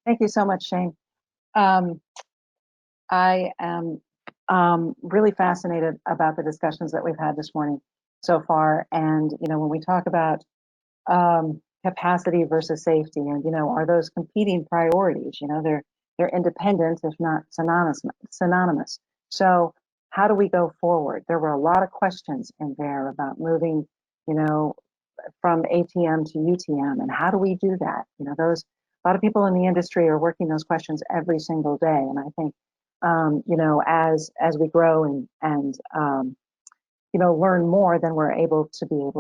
Thank you so much, Shane. I am really fascinated about the discussions that we've had this morning so far. And, when we talk about capacity versus safety, and, are those competing priorities? They're independent, if not synonymous. So how do we go forward? There were a lot of questions in there about moving, from ATM to UTM, and how do we do that? A lot of people in the industry are working those questions every single day, and I think, as we grow and learn more, then we're able to be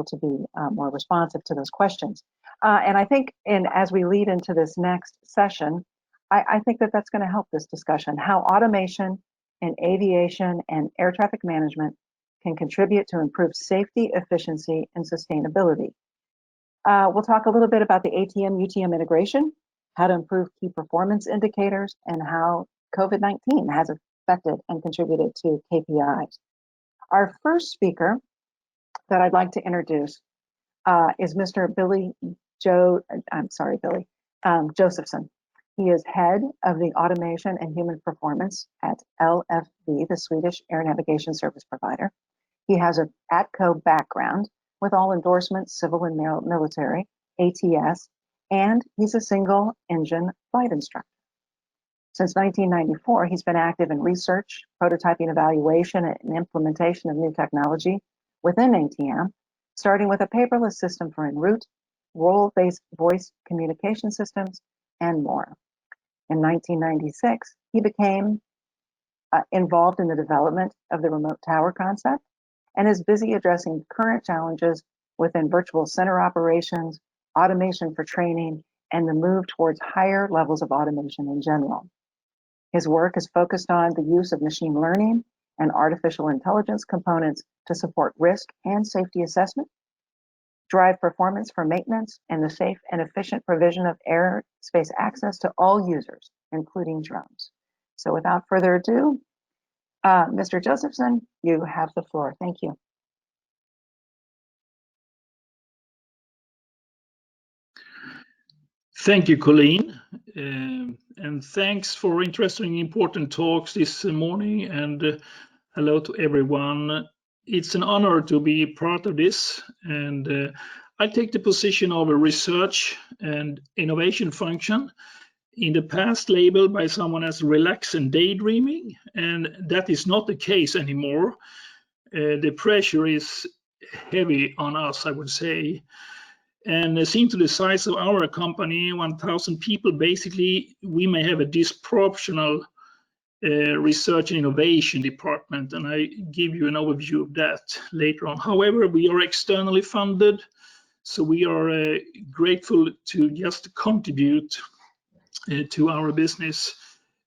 more responsive to those questions. And I think, as we lead into this next session, I think that's going to help this discussion, how automation in aviation and air traffic management can contribute to improved safety, efficiency, and sustainability. We'll talk a little bit about the ATM-UTM integration, how to improve key performance indicators, and how COVID-19 has affected and contributed to KPIs. Our first speaker that I'd like to introduce is Mr. Billy Josephson. He is head of the automation and human performance at LFV, the Swedish air navigation service provider. He has an ATCO background with all endorsements, civil and military, ATS, and he's a single engine flight instructor. Since 1994, he's been active in research, prototyping, evaluation, and implementation of new technology within ATM, starting with a paperless system for en route, role-based voice communication systems, and more. In 1996, he became involved in the development of the remote tower concept and is busy addressing current challenges within virtual center operations, automation for training, and the move towards higher levels of automation in general. His work is focused on the use of machine learning and artificial intelligence components to support risk and safety assessment, drive performance for maintenance, and the safe and efficient provision of airspace access to all users, including drones. So without further ado, Mr. Josephson, you have the floor. Thank you. Thank you, Colleen, and thanks for interesting, important talks this morning, and hello to everyone. It's an honor to be part of this, and I take the position of a research and innovation function, in the past labeled by someone as relax and daydreaming, and that is not the case anymore. The pressure is heavy on us, I would say. And seen to the size of our company, 1,000 people, basically, we may have a disproportional research and innovation department, and I give you an overview of that later on. However, we are externally funded, so we are grateful to just contribute to our business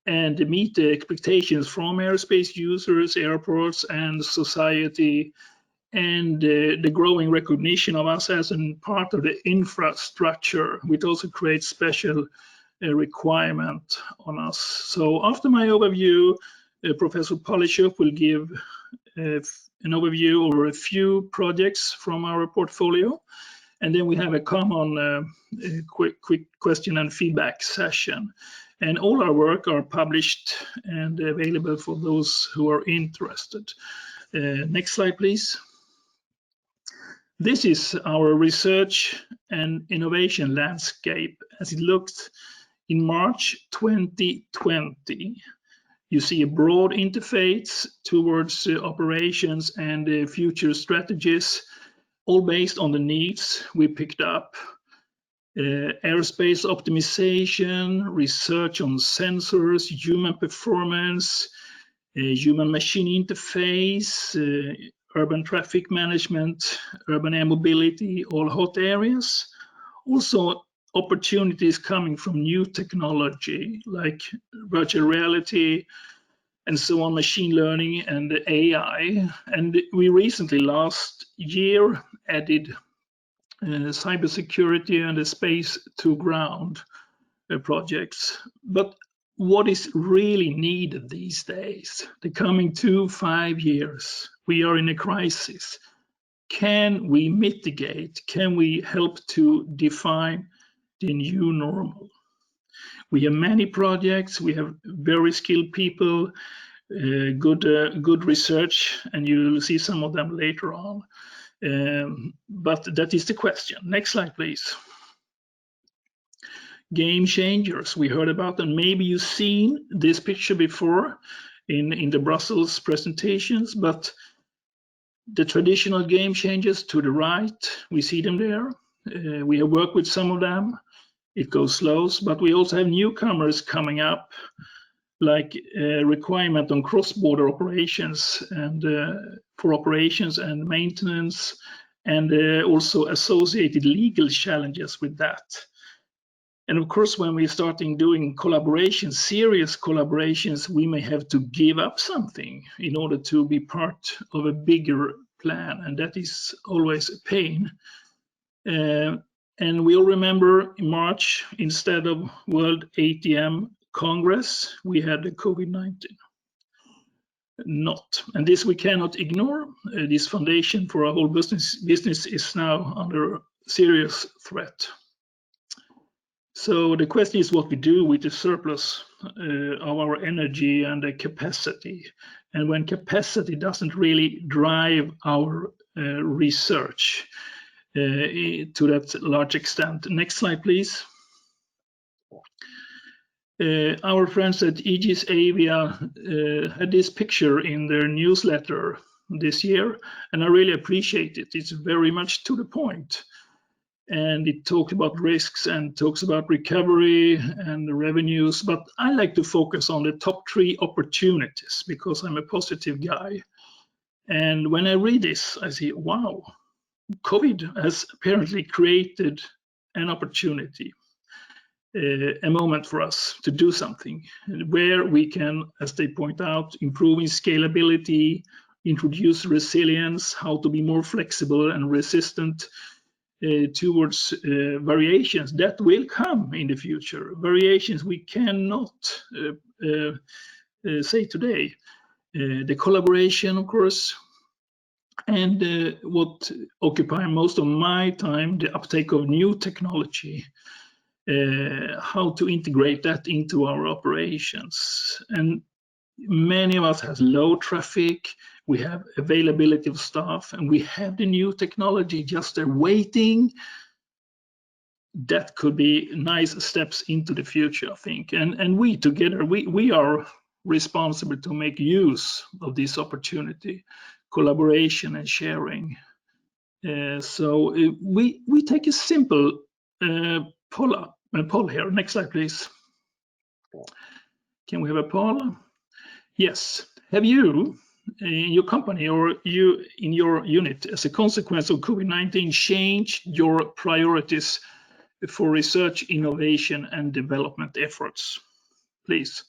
and meet the expectations from aerospace users, airports, and society, and the growing recognition of us as a part of the infrastructure, which also creates special requirement on us. So after my overview, Professor Polishuk will give an overview over a few projects from our portfolio, and then we have a common quick question and feedback session. And all our work are published and available for those who are interested. Next slide, please. This is our research and innovation landscape as it looked in March 2020. You see a broad interface towards operations and future strategies, all based on the needs we picked up. Aerospace optimization, research on sensors, human performance, human machine interface, urban traffic management, urban air mobility, all hot areas. Also opportunities coming from new technology like virtual reality and so on, machine learning and AI. And we recently, last year, added cybersecurity and the space to ground projects. But what is really needed these days, the coming 2-5 years, we are in a crisis. Can we mitigate? Can we help to define the new normal? We have many projects, we have very skilled people, good research, and you'll see some of them later on. But that is the question. Next slide, please. Game changers, we heard about them. Maybe you've seen this picture before in the Brussels presentations, but the traditional game changers to the right, we see them there. We have worked with some of them. It goes slow, but we also have newcomers coming up, like requirement on cross-border operations and for operations and maintenance, and also associated legal challenges with that. And of course, when we're starting doing collaborations, serious collaborations, we may have to give up something in order to be part of a bigger plan, and that is always a pain. And we all remember in March, instead of World ATM Congress, we had the COVID-19. And this we cannot ignore. This foundation for our whole business is now under serious threat. So the question is what we do with the surplus of our energy and the capacity. And when capacity doesn't really drive our research to that large extent. Next slide, please. Our friends at Aegis Avia had this picture in their newsletter this year, and I really appreciate it. It's very much to the point. And it talks about risks and talks about recovery and the revenues, but I like to focus on the top 3 opportunities because I'm a positive guy. And when I read this, I see, wow, COVID has apparently created an opportunity, a moment for us to do something where we can, as they point out, improving scalability, introduce resilience, how to be more flexible and resistant towards variations that will come in the future, variations we cannot say today. The collaboration, of course, and what occupies most of my time, the uptake of new technology, how to integrate that into our operations. And many of us have low traffic, we have availability of staff, and we have the new technology just there waiting. That could be nice steps into the future, I think. And we together, we are responsible to make use of this opportunity, collaboration and sharing. So we take a simple poll here. Next slide, please. Can we have a poll? Yes. Have you, in your company or you in your unit, as a consequence of COVID-19, changed your priorities for research, innovation, and development efforts? Please.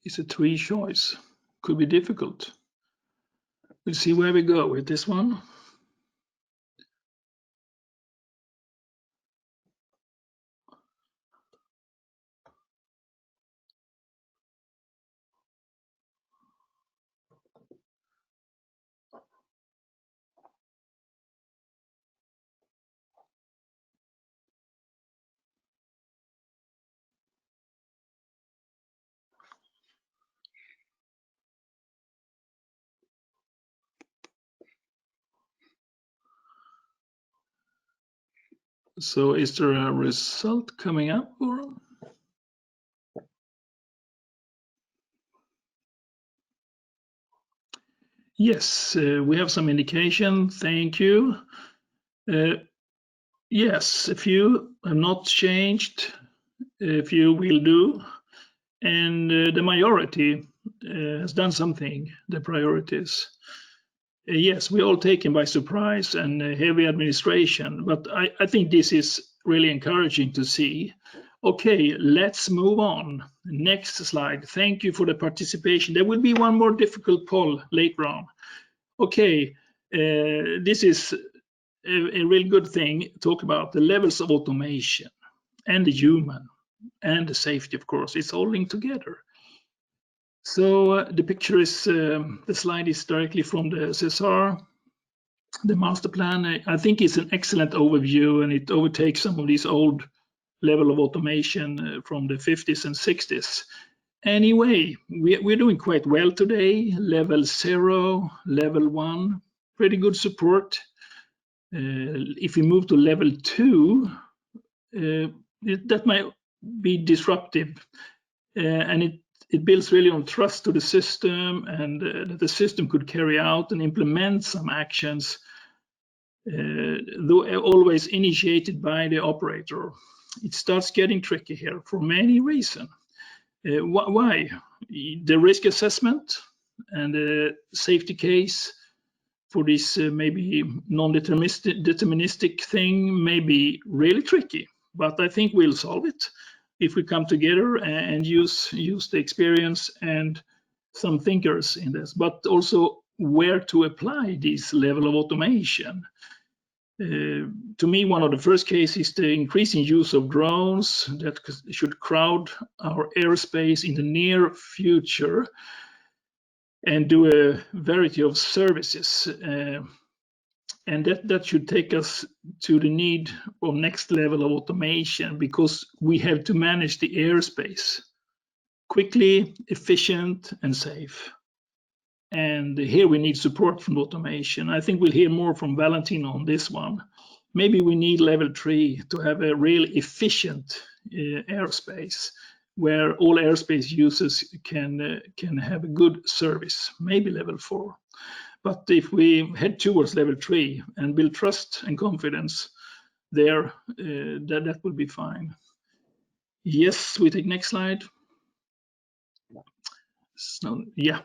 It's a 3 choice. Could be difficult. We'll see where we go with this one. So is there a result coming up? Or? Yes, we have some indication. Thank you. Yes, a few have not changed, a few will do, and the majority has done something, the priorities. Yes, we're all taken by surprise and heavy administration, but I think this is really encouraging to see. Okay, let's move on. Next slide. Thank you for the participation. There will be one more difficult poll later on. Okay, this is a real good thing. Talk about the levels of automation and the human and the safety, of course. It's all linked together. So the picture is, the slide is directly from the SSR, the master plan. I think it's an excellent overview, and it overtakes some of these old level of automation from the 50s and 60s. Anyway, we're doing quite well today. Level 0, level 1, pretty good support. If we move to level 2, that might be disruptive, and it builds really on trust to the system, and that the system could carry out and implement some actions, though always initiated by the operator. It starts getting tricky here for many reasons. Why? The risk assessment and the safety case for this maybe non-deterministic thing may be really tricky, but I think we'll solve it if we come together and use the experience and some thinkers in this, but also where to apply this level of automation. To me, one of the first cases is the increasing use of drones that should crowd our airspace in the near future and do a variety of services. And that should take us to the need of next level of automation, because we have to manage the airspace quickly, efficient, and safe. And here we need support from automation. I think we'll hear more from Valentin on this one. Maybe we need level 3 to have a really efficient airspace where all airspace users can have a good service, maybe level 4. But if we head towards level 3 and build trust and confidence there, that will be fine. Yes, we take next slide. So, yeah.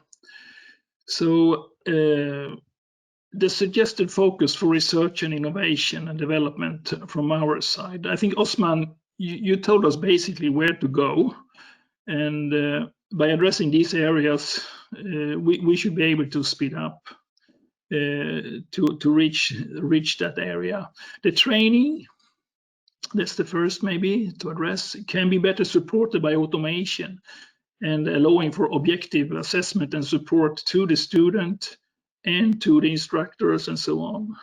So the suggested focus for research and innovation and development from our side, I think, Osman, you told us basically where to go, and by addressing these areas, we should be able to speed up to reach that area. The training, that's the first maybe to address, can be better supported by automation and allowing for objective assessment and support to the student and to the instructors and so on.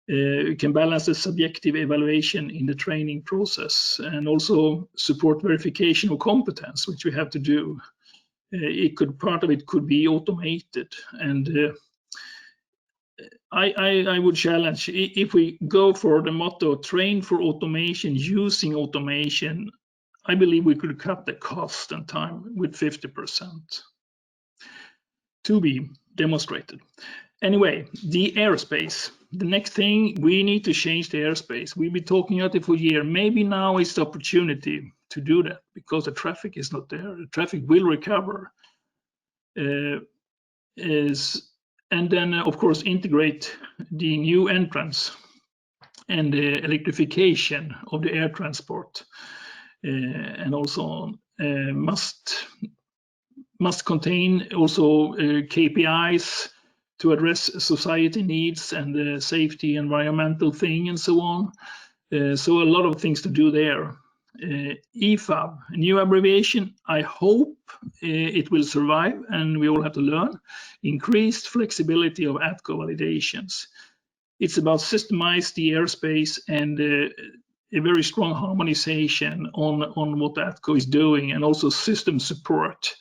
We can balance the subjective evaluation in the training process and also support verification of competence, which we have to do. Part of it could be automated, and I would challenge, if we go for the motto train for automation using automation, I believe we could cut the cost and time with 50%. To be demonstrated. Anyway, the airspace. The next thing, we need to change the airspace. We've been talking about it for a year. Maybe now is the opportunity to do that, because the traffic is not there. The traffic will recover. And then, of course, integrate the new entrance and the electrification of the air transport. And also must contain also KPIs to address society needs and the safety, environmental thing, and so on. So a lot of things to do there. EFAB, a new abbreviation. I hope it will survive, and we all have to learn. Increased flexibility of ATCO validations. It's about systemize the airspace and a very strong harmonization on what ATCO is doing, and also system support.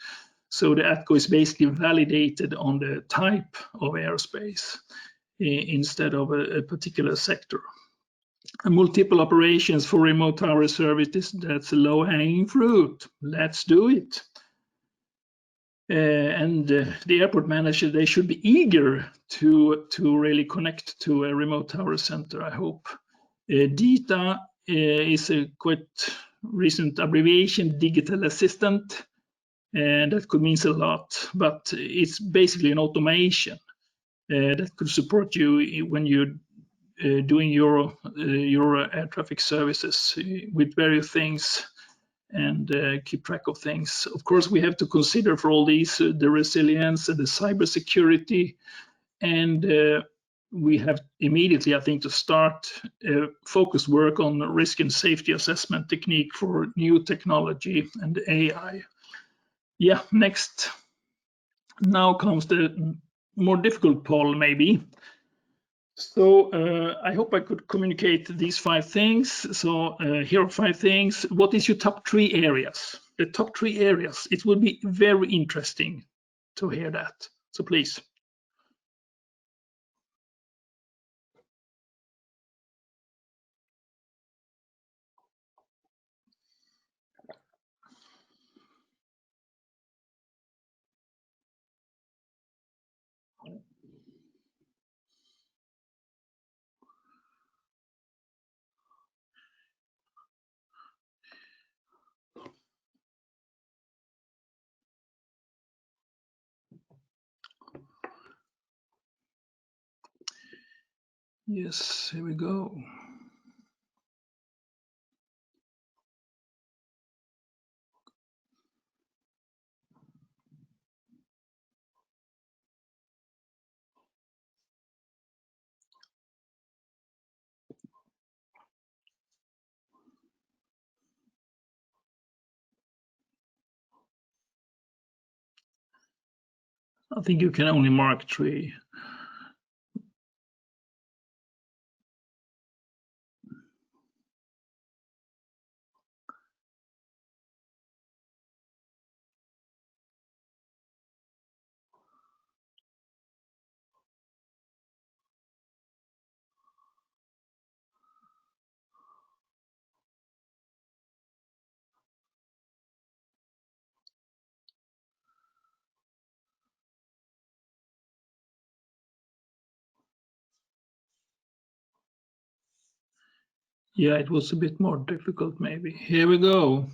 So the ATCO is basically validated on the type of airspace instead of a particular sector. And multiple operations for remote tower services, that's a low-hanging fruit. Let's do it. And the airport manager, they should be eager to really connect to a remote tower center, I hope. DITA is a quite recent abbreviation, digital assistant, and that could mean a lot, but it's basically an automation that could support you when you're doing your air traffic services with various things, and keep track of things. Of course, we have to consider for all these the resilience and the cybersecurity, and we have immediately, I think, to start focused work on risk and safety assessment technique for new technology and AI. Yeah, next. Now comes the more difficult poll, maybe. So I hope I could communicate these 5 things. So here are 5 things. What is your top 3 areas? The top 3 areas. It would be very interesting to hear that. So please. Yes, here we go. I think you can only mark 3. Yeah, it was a bit more difficult maybe. Here we go.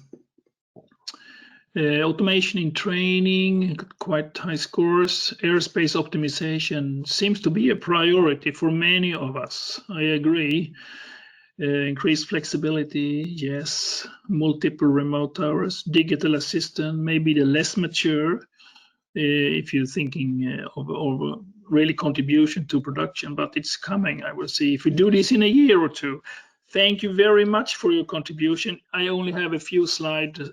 Automation in training, quite high scores. Aerospace optimization seems to be a priority for many of us. I agree. Increased flexibility, yes. Multiple remote hours. Digital assistant, maybe the less mature, if you're thinking of really contribution to production, but it's coming, I will see. If we do this in a year or 2. Thank you very much for your contribution. I only have a few slides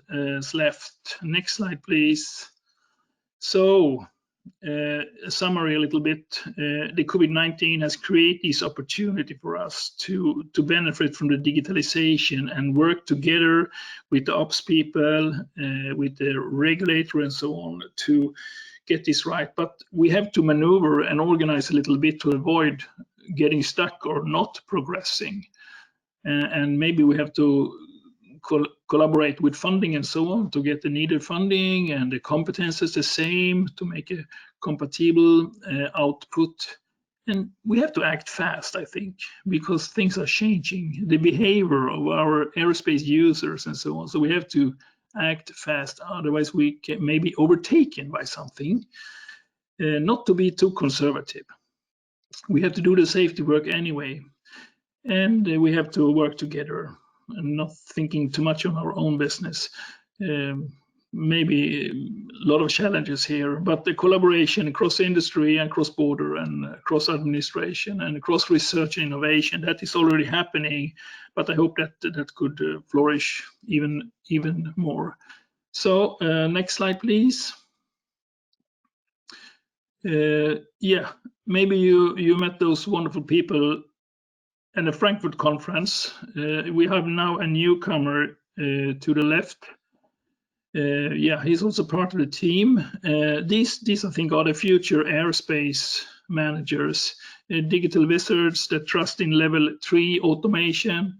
left. Next slide, please. So, a summary a little bit. The COVID-19 has created this opportunity for us to benefit from the digitalization and work together with the ops people, with the regulator and so on to get this right. But we have to maneuver and organize a little bit to avoid getting stuck or not progressing. And maybe we have to collaborate with funding and so on to get the needed funding and the competences the same to make a compatible output. And we have to act fast, I think, because things are changing, the behavior of our aerospace users and so on. So we have to act fast, otherwise we can maybe overtaken by something. Not to be too conservative. We have to do the safety work anyway, and we have to work together and not thinking too much on our own business. Maybe a lot of challenges here, but the collaboration across industry and cross border and cross administration and across research and innovation, that is already happening, but I hope that that could flourish even more. So next slide, please. Yeah, maybe you met those wonderful people in the Frankfurt conference. We have now a newcomer to the left. Yeah, he's also part of the team. These I think are the future aerospace managers, digital wizards that trust in level 3 automation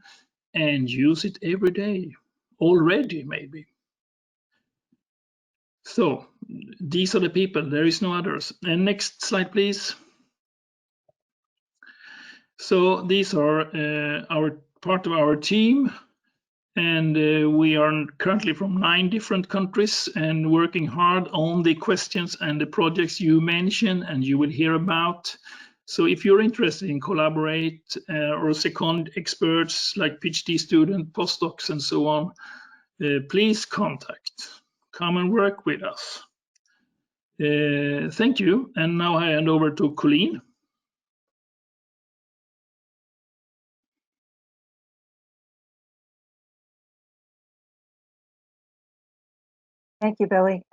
and use it every day already, maybe. So these are the people, there is no others. And next slide, please. So these are our part of our team, and we are currently from 9 different countries and working hard on the questions and the projects you mentioned and you will hear about. So if you're interested in collaborate or second experts like PhD student, postdocs and so on, please contact. Come and work with us. Thank you. And now I hand over to Colleen. Thank you, Billy.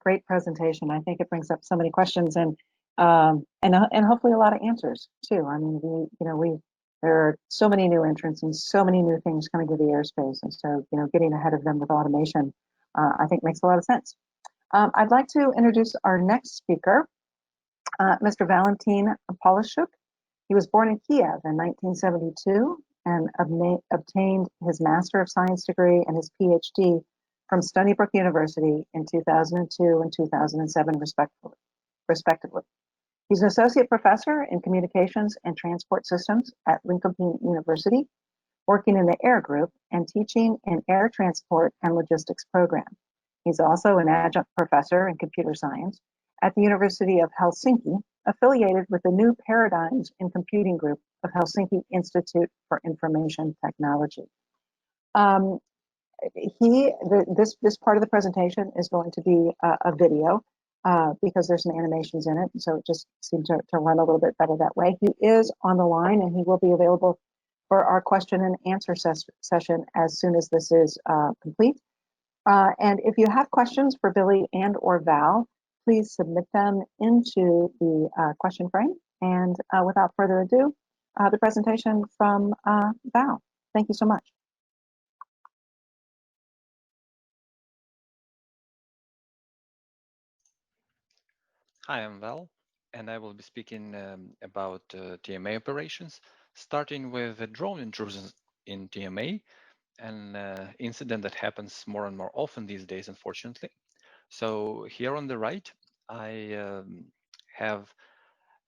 Great presentation. I think it brings up so many questions and hopefully a lot of answers too. I mean, there are so many new entrants and so many new things coming to the airspace, and so getting ahead of them with automation, I think makes a lot of sense. I'd like to introduce our next speaker, Mr. Valentin Polishuk. He was born in Kiev in 1972 and obtained his Master of Science degree and his PhD from Stony Brook University in 2002 and 2007, respectively. He's an associate professor in communications and transport systems at Lincoln University, working in the Air Group and teaching an air transport and logistics program. He's also an adjunct professor in computer science at the University of Helsinki, affiliated with the New Paradigms in Computing Group of Helsinki Institute for Information Technology. Um, this part of the presentation is going to be a video because there's some animations in it, so it just seemed to run a little bit better that way. He is on the line and he will be available for our question and answer session as soon as this is complete. And if you have questions for Billy and or Val, please submit them into the question frame. And without further ado, the presentation from Val. Thank you so much. Hi, I'm Val, and I will be speaking about TMA operations, starting with drone intrusions in TMA, an incident that happens more and more often these days, unfortunately. So here on the right, I have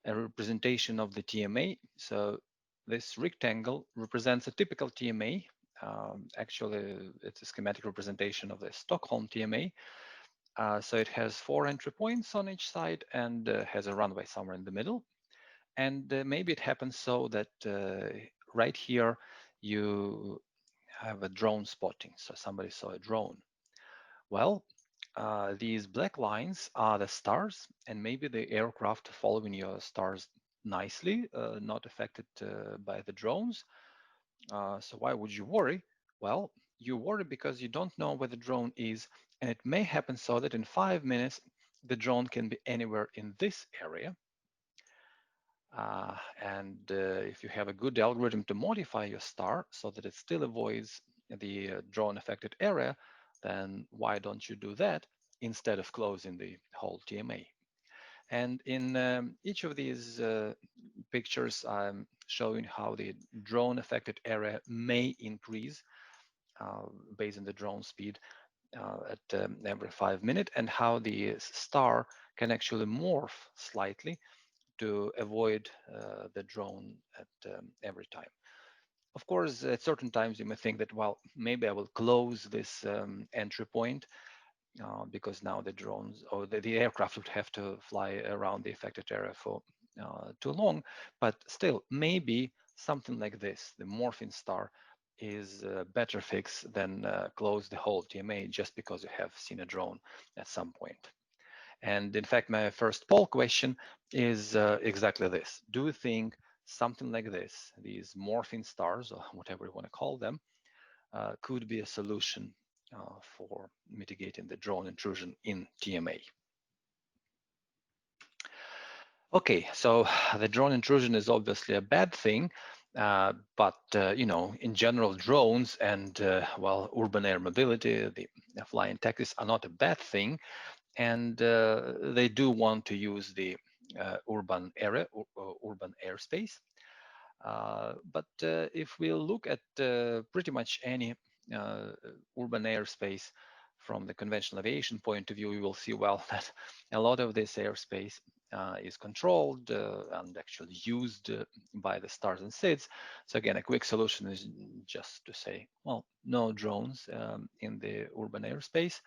a representation of the TMA. So this rectangle represents a typical TMA. Actually, it's a schematic representation of the Stockholm TMA. So it has 4 entry points on each side and has a runway somewhere in the middle. And maybe it happens so that right here you have a drone spotting. So somebody saw a drone. Well, these black lines are the stars, and maybe the aircraft following your stars nicely, not affected by the drones. So why would you worry? Well, you worry because you don't know where the drone is, and it may happen so that in 5 minutes, the drone can be anywhere in this area. And if you have a good algorithm to modify your star so that it still avoids the drone affected area, then why don't you do that instead of closing the whole TMA? And in each of these pictures, I'm showing how the drone affected area may increase based on the drone speed at every 5 minutes, and how the star can actually morph slightly to avoid the drone at every time. Of course, at certain times you may think that, well, maybe I will close this entry point because now the drones or the aircraft would have to fly around the affected area for too long. But still, maybe something like this, the morphing star, is a better fix than close the whole TMA just because you have seen a drone at some point. And in fact, my first poll question is exactly this. Do you think something like this, these morphing stars, or whatever you want to call them, could be a solution for mitigating the drone intrusion in TMA? Okay, so the drone intrusion is obviously a bad thing, but in general, drones and urban air mobility, the flying taxis are not a bad thing, and they do want to use the urban area, urban airspace. But if we look at pretty much any urban airspace from the conventional aviation point of view, we will see, well, that a lot of this airspace is controlled and actually used by the stars and SIDS. So again, a quick solution is just to say, well, no drones in the urban airspace.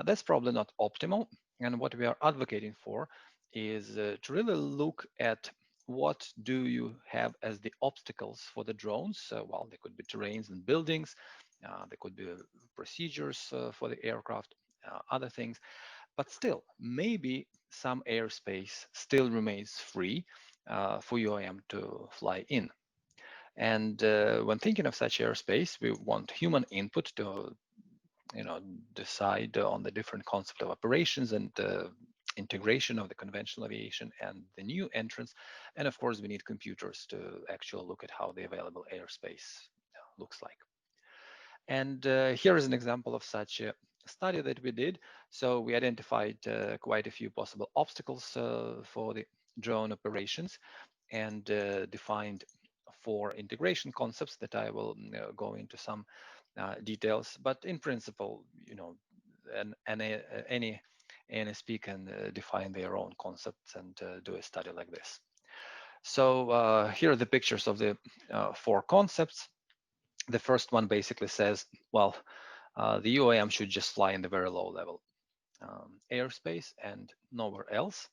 That's probably not optimal. And what we are advocating for is to really look at what do you have as the obstacles for the drones. Well, they could be terrains and buildings. There could be procedures for the aircraft, other things. But still, maybe some airspace still remains free for UAM to fly in. And when thinking of such airspace, we want human input to decide on the different concept of operations and integration of the conventional aviation and the new entrance. And of course, we need computers to actually look at how the available airspace looks like. And here is an example of such a study that we did. So we identified quite a few possible obstacles for the drone operations and defined 4 integration concepts that I will go into some details. But in principle, any NSP can define their own concepts and do a study like this. So here are the pictures of the 4 concepts. The first one basically says, well, the UAM should just fly in the very low level airspace and nowhere else.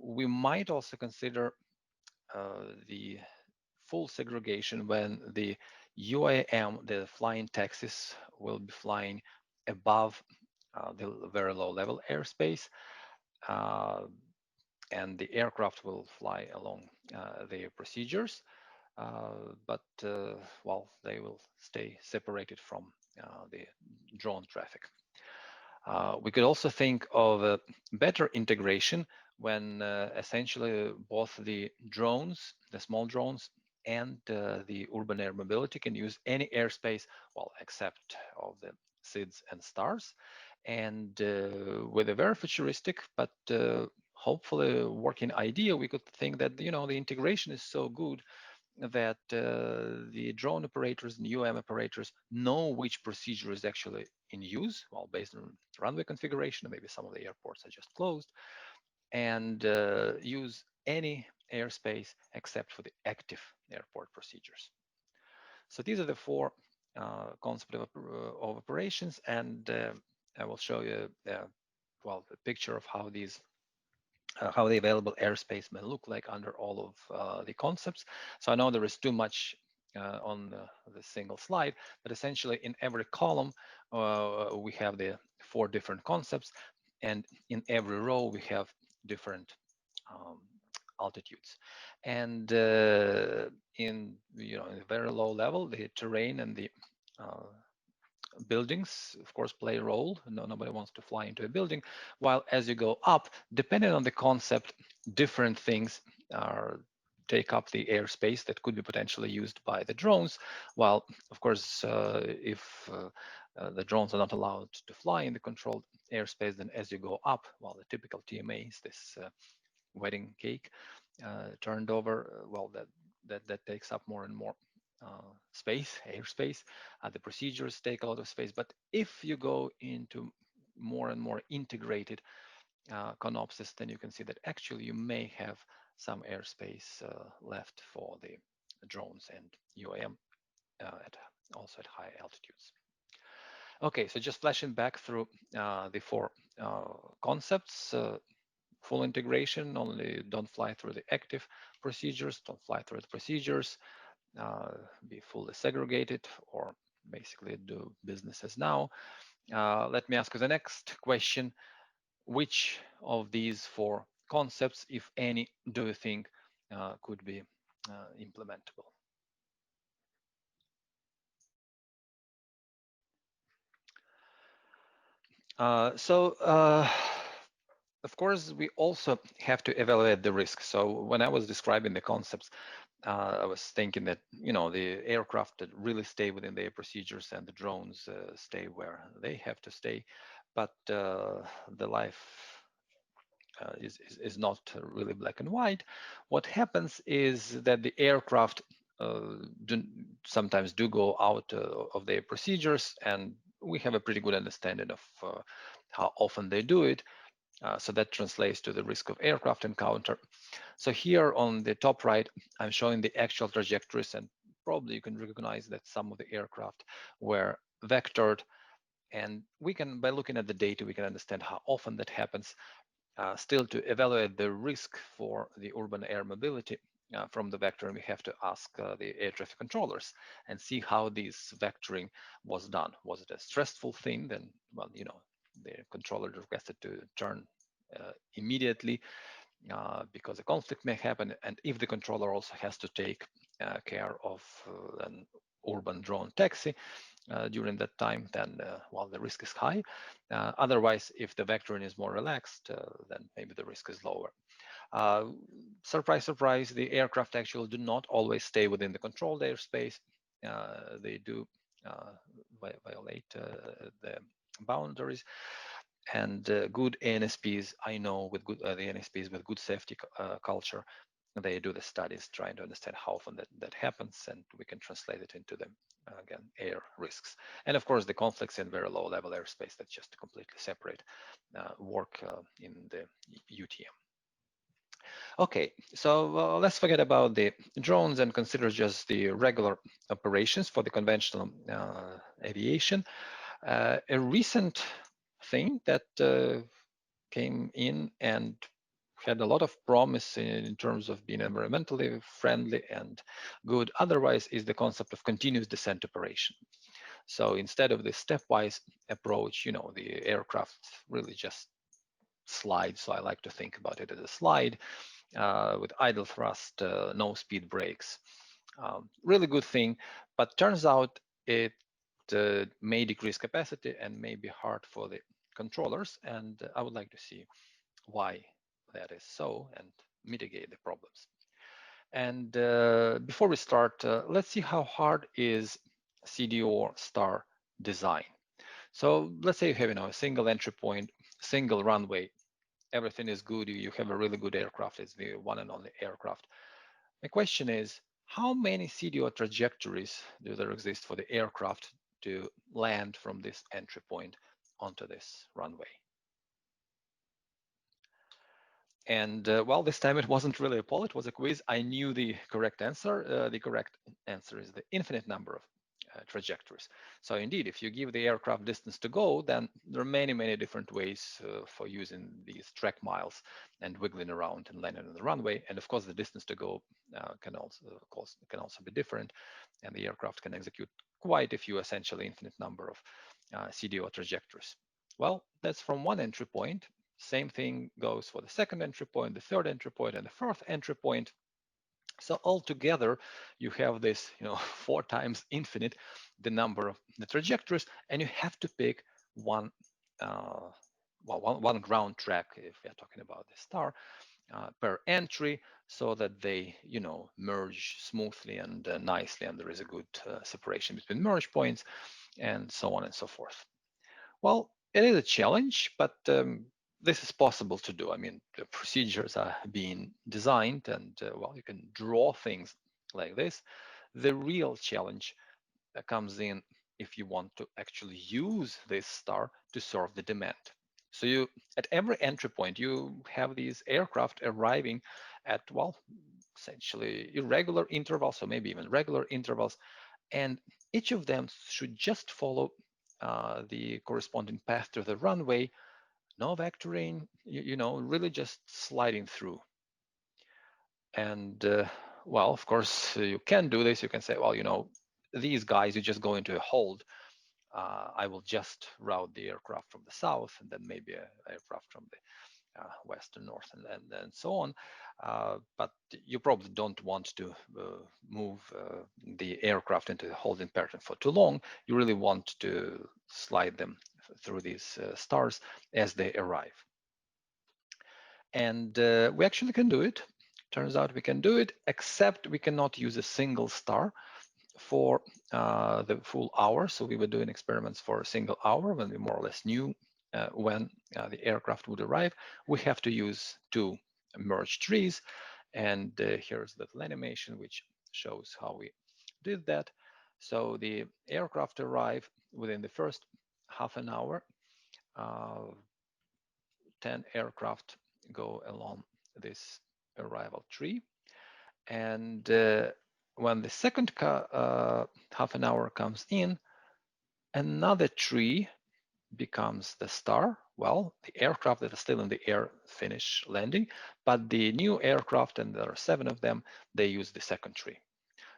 We might also consider the full segregation when the UAM, the flying taxis, will be flying above the very low level airspace, and the aircraft will fly along their procedures, but well, they will stay separated from the drone traffic. We could also think of a better integration when essentially both the drones, the small drones, and the urban air mobility can use any airspace, well, except of the SIDS and stars. And with a very futuristic, but hopefully working idea, we could think that, the integration is so good that the drone operators and UAM operators know which procedure is actually in use, well, based on runway configuration, maybe some of the airports are just closed, and use any airspace except for the active airport procedures. So these are the 4 concepts of operations, and I will show you, well, a picture of how these how the available airspace may look like under all of the concepts. So I know there is too much on the single slide, but essentially in every column, we have the 4 different concepts, and in every row we have different altitudes. And in in the very low level, the terrain and the buildings, of course, play a role. Nobody wants to fly into a building. While as you go up, depending on the concept, different things take up the airspace that could be potentially used by the drones. While, of course, if the drones are not allowed to fly in the controlled airspace, then as you go up, well, the typical TMA is this wedding cake turned over. Well, that takes up more and more space, airspace. The procedures take a lot of space. But if you go into more and more integrated Conopsis, then you can see that actually you may have some airspace left for the drones and UAM also at high altitudes. Okay, so just flashing back through the 4 concepts. Full integration, only don't fly through the active procedures, don't fly through the procedures, be fully segregated, or basically do business as now. Let me ask you the next question. Which of these 4 concepts, if any, do you think could be implementable? Of course, we also have to evaluate the risk. So when I was describing the concepts, I was thinking that, the aircraft that really stay within their procedures and the drones stay where they have to stay. But the life is not really black and white. What happens is that the aircraft sometimes do go out of their procedures, and we have a pretty good understanding of how often they do it. So that translates to the risk of aircraft encounter. So here on the top right, I'm showing the actual trajectories, and probably you can recognize that some of the aircraft were vectored. And we can, by looking at the data, we can understand how often that happens. Still, to evaluate the risk for the urban air mobility from the vector, we have to ask the air traffic controllers and see how this vectoring was done. Was it a stressful thing? Then, well, the controller requested to turn immediately because a conflict may happen. And if the controller also has to take care of urban drone taxi during that time, then well, the risk is high. Otherwise, if the vectoring is more relaxed, then maybe the risk is lower. Surprise, surprise, the aircraft actually do not always stay within the controlled airspace. They do violate the boundaries. And good ANSPs, I know with good the ANSPs with good safety culture, they do the studies trying to understand how often that happens, and we can translate it into the again air risks. And of course, the conflicts in very low level airspace that just completely separate work in the UTM. Okay, so let's forget about the drones and consider just the regular operations for the conventional aviation. A recent thing that came in and had a lot of promise in terms of being environmentally friendly and good otherwise is the concept of continuous descent operation. So instead of the stepwise approach, you know, the aircraft really just slides. So I like to think about it as a slide with idle thrust, no speed brakes. Really good thing, but turns out it may decrease capacity and may be hard for the controllers. And I would like to see why that is so and mitigate the problems. And before we start, let's see how hard is CDO star design. So let's say you have, you know, a single entry point, single runway, everything is good, you have a really good aircraft, it's the one and only aircraft. The question is, how many CDO trajectories do there exist for the aircraft to land from this entry point onto this runway? And well, this time it wasn't really a poll, it was a quiz. I knew the correct answer. The correct answer is the infinite number of trajectories. So indeed, if you give the aircraft distance to go, then there are many, many different ways for using these track miles and wiggling around and landing on the runway. And of course, the distance to go can also be different, and the aircraft can execute quite a few, essentially infinite number of CDO trajectories. Well, that's from one entry point. Same thing goes for the second entry point, the third entry point, and the fourth entry point. So altogether, you have this, you know, 4 times infinite, the number of the trajectories, and you have to pick one, one ground track, if we are talking about the star, per entry, so that they, you know, merge smoothly and nicely, and there is a good separation between merge points, and so on and so forth. Well, it is a challenge, but this is possible to do. I mean, the procedures are being designed, and well, you can draw things like this. The real challenge comes in if you want to actually use this star to serve the demand. So you, at every entry point, you have these aircraft arriving at, well, essentially irregular intervals, or maybe even regular intervals, and each of them should just follow the corresponding path to the runway, no vectoring, you know, really just sliding through. And well, of course, you can do this. You can say, well, you know, these guys, you just go into a hold. I will just route the aircraft from the south, and then maybe an aircraft from the west and north, and so on. But you probably don't want to move the aircraft into the holding pattern for too long. You really want to slide them through these stars as they arrive. And we actually can do it. Turns out we can do it, except we cannot use a single star for the full hour. So we were doing experiments for a single hour when we more or less knew when the aircraft would arrive. We have to use 2 merged trees. And here's the little animation which shows how we did that. So the aircraft arrive within the first half an hour. 10 aircraft go along this arrival tree. And when the second half an hour comes in, another tree becomes the star. Well, the aircraft that are still in the air finish landing, but the new aircraft, and there are 7 of them, they use the second tree.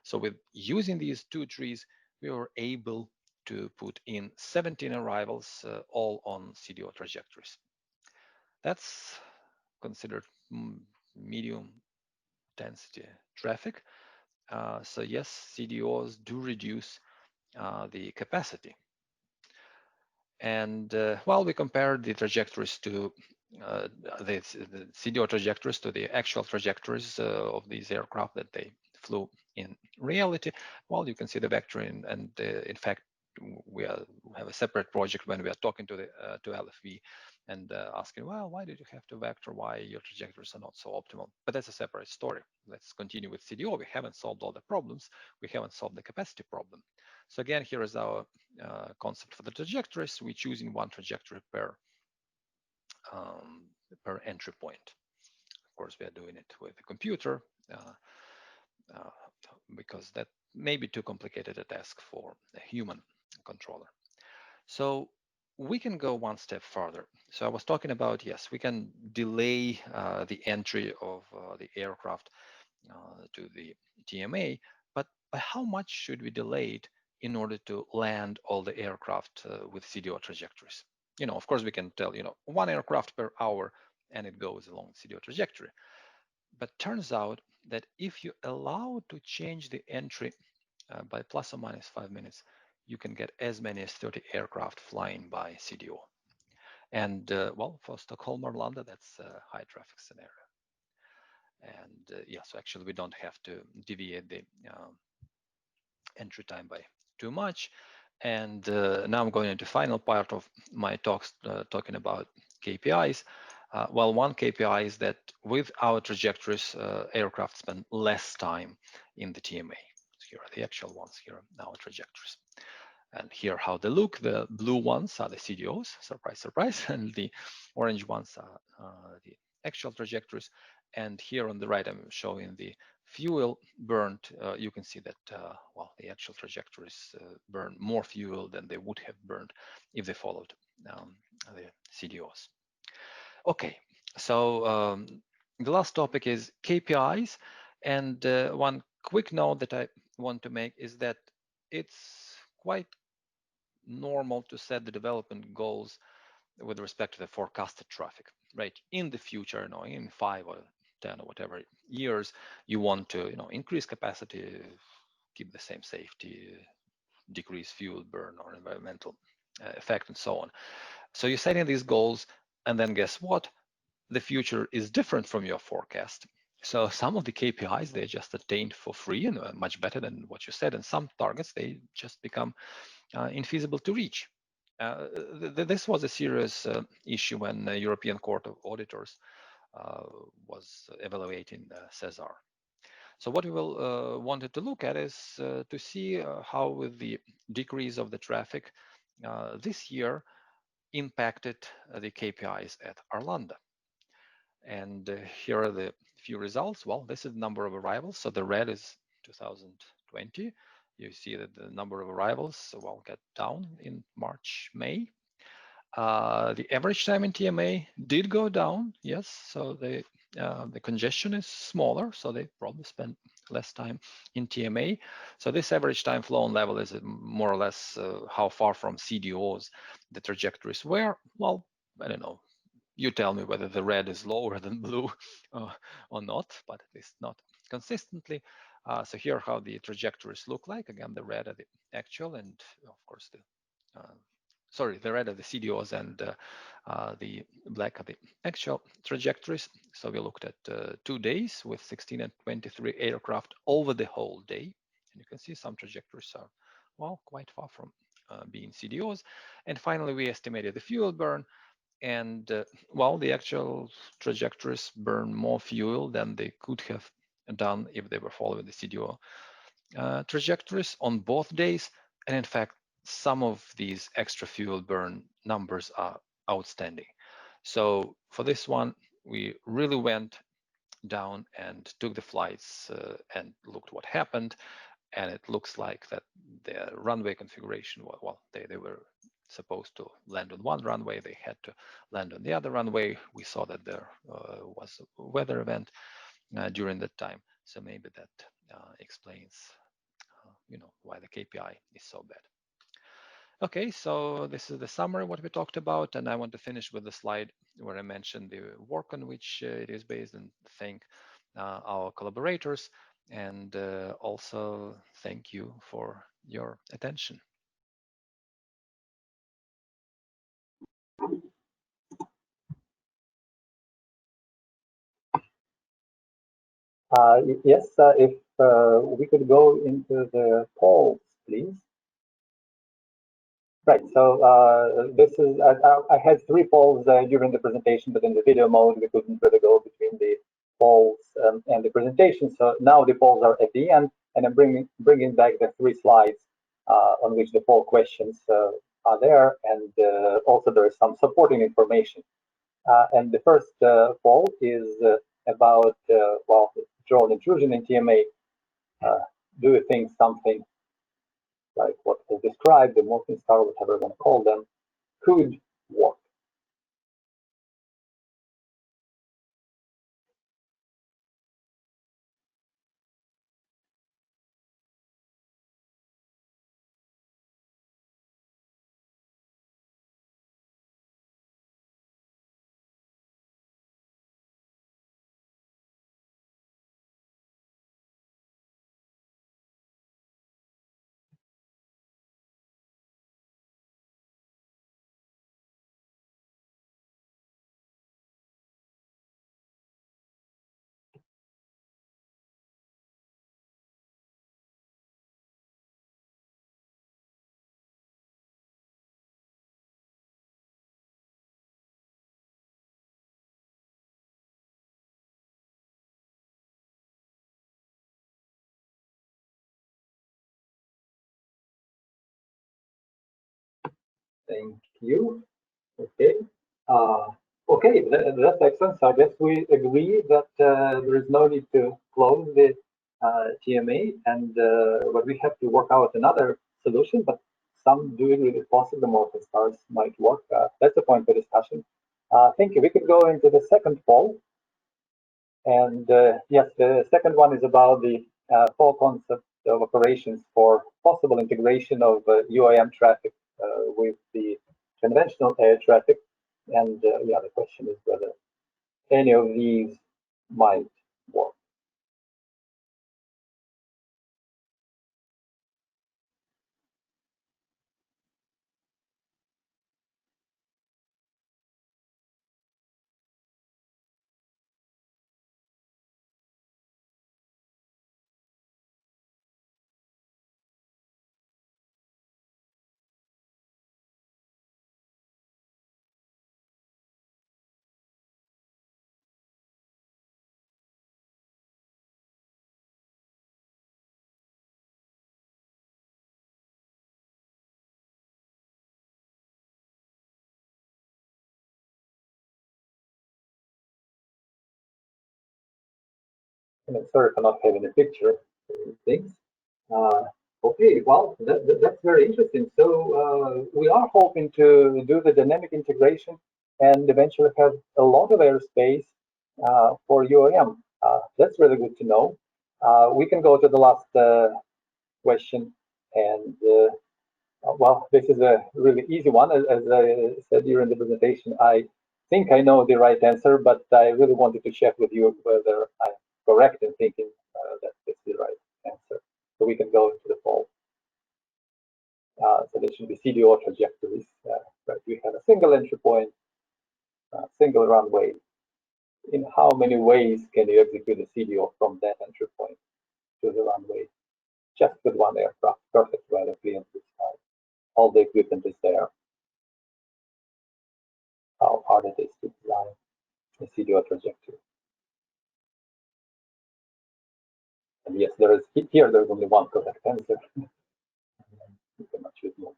So with using these 2 trees, we were able to put in 17 arrivals, all on CDO trajectories. That's considered medium density traffic. So yes, CDOs do reduce the capacity. And while we compare the trajectories to the CDO trajectories to the actual trajectories of these aircraft that they flew in reality, well, you can see the vector and in fact, we have a separate project when we are talking to the to LFV and asking, well, why did you have to vector? Why your trajectories are not so optimal? But that's a separate story. Let's continue with CDO. We haven't solved all the problems. We haven't solved the capacity problem. So again, here is our concept for the trajectories. We're choosing one trajectory per entry point. Of course, we are doing it with the computer uh, because that may be too complicated a task for a human controller. So we can go one step further. So I was talking about, yes, we can delay the entry of the aircraft to the TMA, but by how much should we delay it in order to land all the aircraft with CDO trajectories? Of course, we can tell, one aircraft per hour, and it goes along CDO trajectory. But turns out that if you allow to change the entry by plus or minus 5 minutes, you can get as many as 30 aircraft flying by CDO. And well, for Stockholm Arlanda, that's a high traffic scenario. And yeah, so actually we don't have to deviate the entry time by too much. And now I'm going into final part of my talks, talking about KPIs. Well, one KPI is that with our trajectories, aircraft spend less time in the TMA. Here are the actual ones, here are our trajectories. And here how they look. The blue ones are the CDOs, surprise, surprise, and the orange ones are the actual trajectories. And here on the right, I'm showing the fuel burned. You can see that, well, the actual trajectories burn more fuel than they would have burned if they followed the CDOs. Okay, so the last topic is KPIs. And one quick note that I want to make is that it's quite normal to set the development goals with respect to the forecasted traffic, right? In the future, in 5 or 10 or whatever years, you want to, increase capacity, keep the same safety, decrease fuel burn or environmental effect, and so on. So you're setting these goals, and then guess what? The future is different from your forecast. So some of the KPIs, they just attained for free and much better than what you said, and some targets, they just become infeasible to reach. This was a serious issue when the European Court of Auditors was evaluating Cesar. So what we will wanted to look at is to see how with the decrease of the traffic this year impacted the KPIs at Arlanda. And here are the few results. Well, this is the number of arrivals. So the red is 2020. You see that the number of arrivals, well, got down in March, May. The average time in TMA did go down, yes. So the congestion is smaller, so they probably spend less time in TMA. So this average time flown level is more or less how far from CDOs the trajectories were. Well, I don't know. You tell me whether the red is lower than blue or not, but at least not consistently. So here how the trajectories look like. Again, the red are the actual, and of course the red are the CDOs, and the black are the actual trajectories. So we looked at 2 days with 16 and 23 aircraft over the whole day. And you can see some trajectories are, well, quite far from being CDOs. And finally, we estimated the fuel burn. And well, the actual trajectories burn more fuel than they could have done if they were following the CDO trajectories on both days. And in fact, some of these extra fuel burn numbers are outstanding. So for this one, we really went down and took the flights and looked what happened. And it looks like that the runway configuration, well, they were supposed to land on one runway, they had to land on the other runway. We saw that there was a weather event during that time. So maybe that explains why the KPI is so bad. Okay, so this is the summary what we talked about, and I want to finish with the slide where I mentioned the work on which it is based, and thank our collaborators, and also thank you for your attention. Yes, if we could go into the polls, please. Right, so this is, I had three polls during the presentation, but in the video mode, we couldn't really go between the polls and the presentation. So now the polls are at the end, and I'm bringing back the three slides on which the poll questions are there, and also there is some supporting information. And the first poll is about, well, drone intrusion in TMA. Do you think something like what was described, the morphing star, whatever you want to call them, could work? Thank you. Okay. Okay, that's excellent. So I guess we agree that there is no need to close the TMA, and but we have to work out another solution. But some do agree it's possible the morphing stars might work. That's a point for discussion. Thank you. We could go into the second poll. And yes, the second one is about the full concept of operations for possible integration of UAM traffic with the conventional air traffic. And yeah, the question is whether any of these might work. And I'm sorry for not having a picture of these things. Uh, okay, well, that's very interesting. So we are hoping to do the dynamic integration and eventually have a lot of airspace for UAM. That's really good to know. We can go to the last question. And well, this is a really easy one. As I said during the presentation, I think I know the right answer, but I really wanted to check with you whether I'm correct in thinking that this is the right answer. So we can go into the poll. So there should be CDO trajectories. Right? We have a single entry point, single runway. In how many ways can you execute a CDO from that entry point to the runway? Just with one aircraft, perfect weather, clean blue sky. All the equipment is there. How hard it is to design a CDO trajectory. And yes, there is here. There is only one correct answer. You cannot choose more.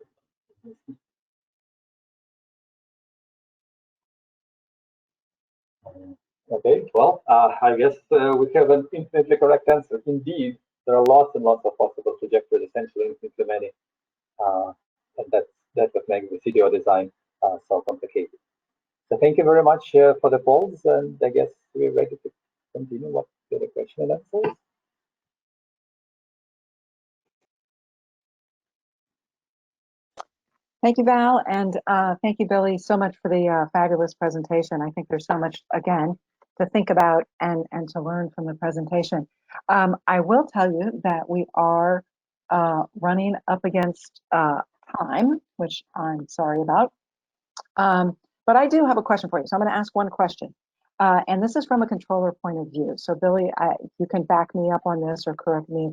Okay, well, I guess we have an infinitely correct answer. Indeed, there are lots and lots of possible trajectories, essentially infinitely many, and that's what makes the CDO design so complicated. So thank you very much for the polls, and I guess we're ready to continue. What the question and answers? Thank you, Val, and thank you, Billy, so much for the fabulous presentation. I think there's so much, again, to think about and to learn from the presentation. I will tell you that we are running up against time, which I'm sorry about. But I do have a question for you. So I'm going to ask one question. And this is from a controller point of view. So Billy, you can back me up on this or correct me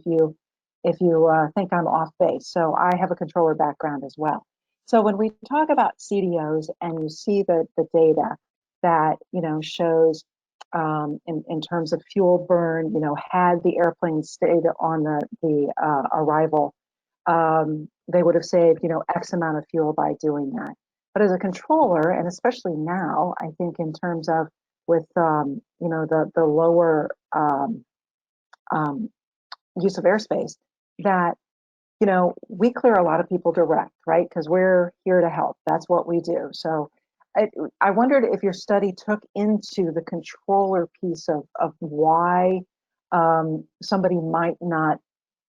if you think I'm off base. So I have a controller background as well. So when we talk about CDOs and you see the data that shows in terms of fuel burn, had the airplane stayed on the arrival, they would have saved X amount of fuel by doing that. But as a controller, and especially now, I think in terms of with the lower use of airspace, that we clear a lot of people direct, right? Because we're here to help. That's what we do. So I wondered if your study took into the controller piece of why somebody might not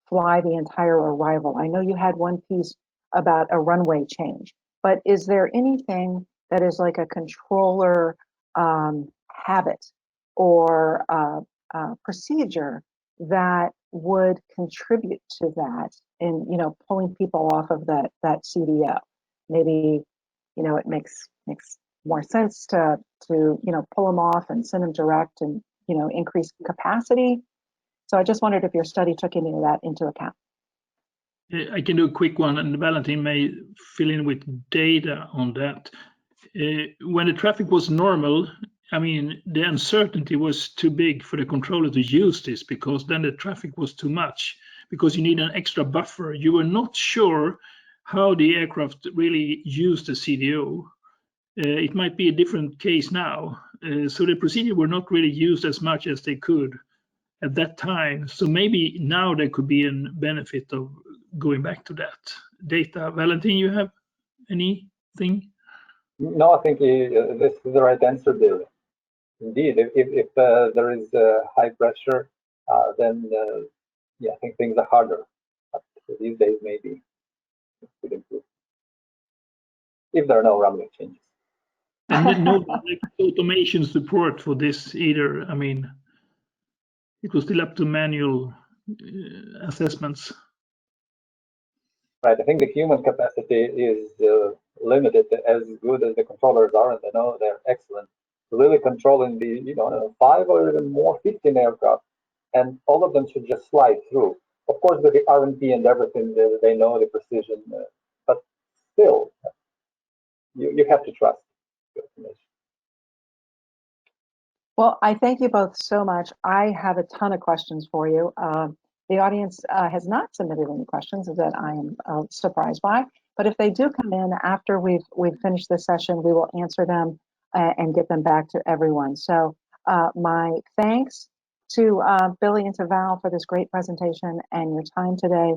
fly the entire arrival. I know you had one piece about a runway change, but is there anything that is like a controller habit or procedure that would contribute to that in pulling people off of that CDO? Maybe it makes more sense to pull them off and send them direct and increase capacity. So I just wondered if your study took any of that into account. I can do a quick one, and Valentin may fill in with data on that. When the traffic was normal, I mean, the uncertainty was too big for the controller to use this, because then the traffic was too much, because you need an extra buffer. You were not sure how the aircraft really used the CDO. It might be a different case now. So the procedure were not really used as much as they could at that time. So maybe now there could be a benefit of going back to that data. Valentin, you have anything? No, I think this is the right answer, Bill. Indeed, if there is high pressure, then yeah, I think things are harder. But these days, maybe it could improve if there are no runway changes. And no like, automation support for this either. I mean, it was still up to manual assessments. Right. I think the human capacity is limited. As good as the controllers are, and they know they're excellent, really controlling the 5 or even more 15 aircraft, and all of them should just slide through. Of course, with the R&D and everything, they know the precision, but still, you have to trust the automation. Well, I thank you both so much. I have a ton of questions for you. The audience has not submitted any questions that I am surprised by, but if they do come in after we've finished this session, we will answer them and get them back to everyone. So my thanks to Billy and to Val for this great presentation and your time today.